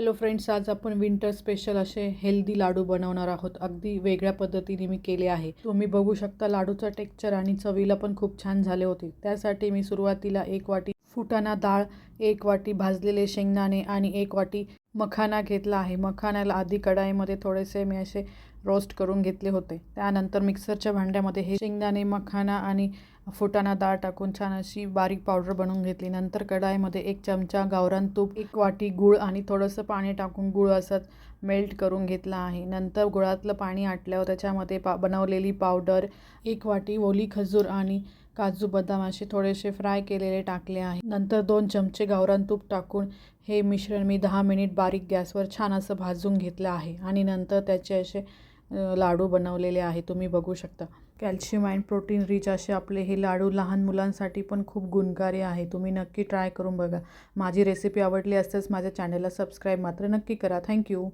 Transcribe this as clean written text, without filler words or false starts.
Hello friends, आज आपण winter special असे हेल्दी लाडू बनवणार आहोत। अगदी वेगळ्या पद्धतीने मी केले आहे। तुम्ही बघू शकता लाडूचा टेक्स्चर आणि चवीला पण खूप छान झाले होते। त्यासाठी मी सुरुवातीला 1 वाटी फुटाणा डाळ, 1 वाटी भाजलेले शेंगदाणे आणि 1 वाटी मखाना घेतला आहे। मखाण्याला आधी कढाईमध्ये थोडेसे मी असे रोस्ट करून घेतले होते। त्यानंतर मिक्सरच्या भांड्यामध्ये हे शेंगदाणे, मखाना आणि फुटाणा डाळ टाकून छान अशी बारीक पावडर बनवून घेतली। नंतर कढाईमध्ये 1 चमचा गावरान तूप, 1 वाटी गूळ आणि थोडंसं पाणी टाकून गूळ असंच मेल्ट करून घेतला आहे। नंतर गुळातलं पाणी आटल्यावर त्याच्यामध्ये बनवलेली पावडर, 1 वाटी ओली खजूर आणि काजू बदाम असे थोडेसे फ्राय केलेले टाकले आहे। नंतर 2 चमचे गावरान तूप टाकून हे मिश्रण मी 10 मिनिट बारीक गॅसवर छान असं भाजून घेतलं आहे आणि नंतर त्याचे असे लाडू बनवलेले आहे। तुम्ही बघू शकता कॅल्शियम अँड प्रोटीन रिच असे आपले हे लाडू लहान मुलांसाठी पण खूप गुणकारी आहे। तुम्ही नक्की ट्राय करून बघा। माझी रेसिपी आवडली असल्यास माझ्या चॅनलला सबस्क्राईब मात्र नक्की करा। थँक्यू।